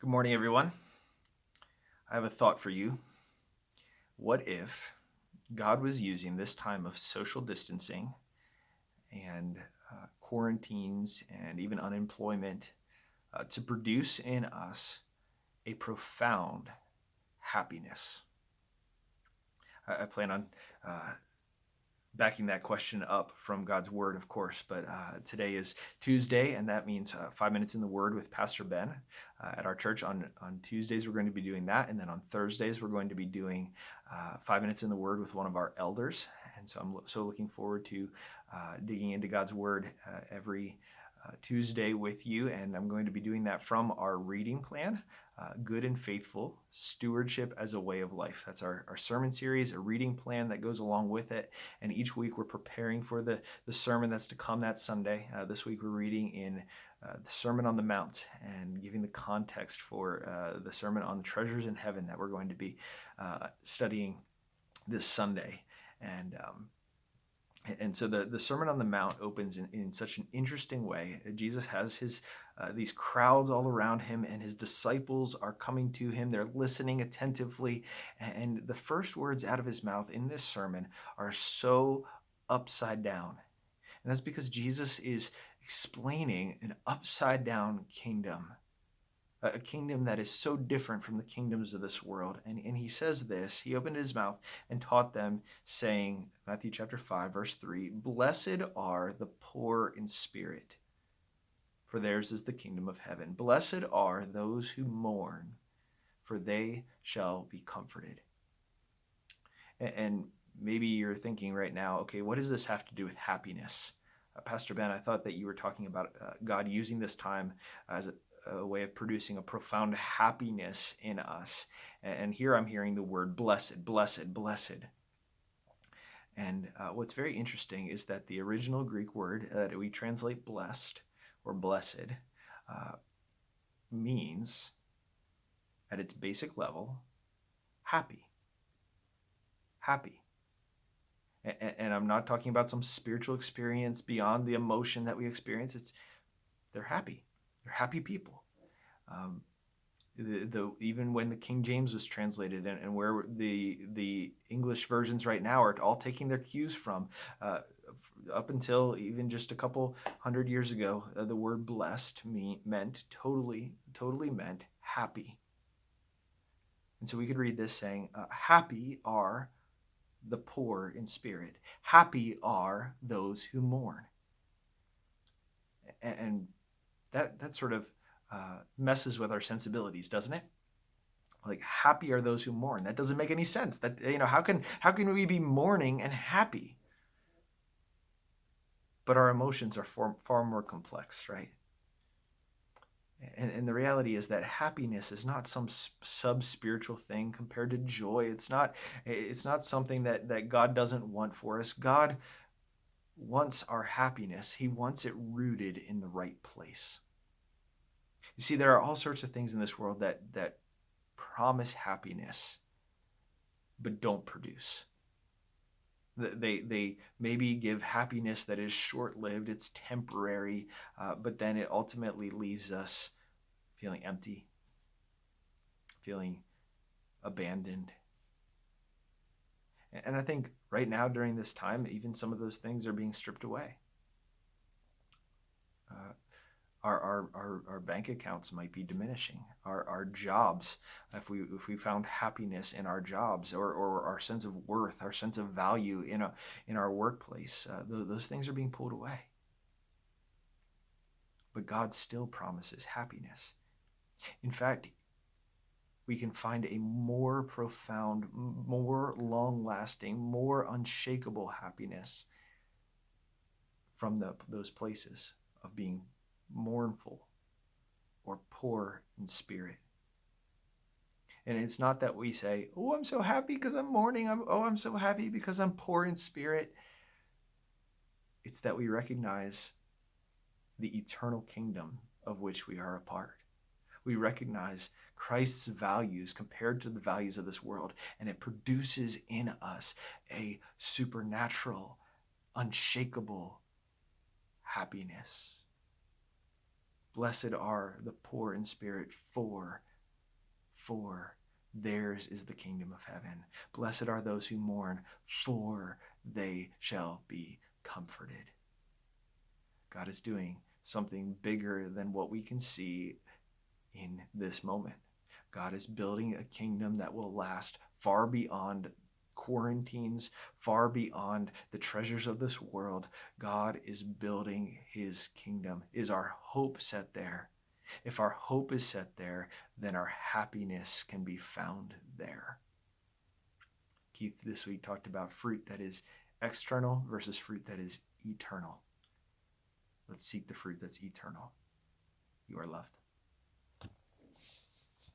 Good morning, everyone. I have a thought for you. What if God was using this time of social distancing and quarantines and even unemployment to produce in us a profound happiness? I plan on uh, backing that question up from God's Word, of course. But today is Tuesday, and that means 5 minutes in the Word with Pastor Ben at our church. On Tuesdays, we're going to be doing that. And then on Thursdays, we're going to be doing 5 minutes in the Word with one of our elders. And so I'm so looking forward to digging into God's Word every Tuesday with you. And I'm going to be doing that from our reading plan. Good and Faithful Stewardship as a Way of Life. That's our sermon series, a reading plan that goes along with it. And each week we're preparing for the sermon that's to come that Sunday. This week we're reading in the Sermon on the Mount and giving the context for the Sermon on the Treasures in Heaven that we're going to be studying this Sunday. And so the Sermon on the Mount opens in such an interesting way. Jesus has these crowds all around him, and his disciples are coming to him. They're listening attentively, and the first words out of his mouth in this sermon are so upside down. And that's because Jesus is explaining an upside down kingdom, a kingdom that is so different from the kingdoms of this world. And he says this, he opened his mouth and taught them, saying, Matthew chapter 5, verse 3, "Blessed are the poor in spirit, for theirs is the kingdom of heaven. Blessed are those who mourn, for they shall be comforted." And maybe you're thinking right now, okay, what does this have to do with happiness? Pastor Ben, I thought that you were talking about God using this time as a way of producing a profound happiness in us. And here I'm hearing the word blessed, blessed, blessed. And what's very interesting is that the original Greek word that we translate blessed or blessed uh, means, at its basic level, happy. Happy. And I'm not talking about some spiritual experience beyond the emotion that we experience. They're happy. They're happy people. Um, even when the King James was translated, and where the English versions right now are all taking their cues from, uh, up until even just a couple hundred years ago, the word blessed meant totally meant happy. And so we could read this saying, "Happy are the poor in spirit. Happy are those who mourn." And that sort of messes with our sensibilities, doesn't it? Like, happy are those who mourn. That doesn't make any sense. That, how can we be mourning and happy? But our emotions are far more complex, right? And the reality is that happiness is not some sub spiritual thing compared to joy. It's not something that God doesn't want for us. God wants our happiness. He wants it rooted in the right place. You see, there are all sorts of things in this world that promise happiness but don't produce. They maybe give happiness that is short-lived, it's temporary, but then it ultimately leaves us feeling empty, feeling abandoned. And I think right now during this time, even some of those things are being stripped away. Uh, our bank accounts might be diminishing. Our jobs, if we found happiness in our jobs, or our sense of worth, our sense of value in our workplace, those things are being pulled away. But God still promises happiness. In fact, we can find a more profound, more long-lasting, more unshakable happiness from those places of being mournful or poor in spirit. And it's not that we say, "Oh, I'm so happy because I'm mourning. I'm so happy because I'm poor in spirit." It's that we recognize the eternal kingdom of which we are a part. We recognize Christ's values compared to the values of this world, and it produces in us a supernatural, unshakable happiness. Blessed are the poor in spirit, for for theirs is the kingdom of heaven. Blessed are those who mourn, for they shall be comforted. God is doing something bigger than what we can see in this moment. God is building a kingdom that will last far beyond quarantines, far beyond the treasures of this world. God is building his kingdom. Is our hope set there? If our hope is set there, then our happiness can be found there. Keith this week talked about fruit that is external versus fruit that is eternal. Let's seek the fruit that's eternal. You are loved.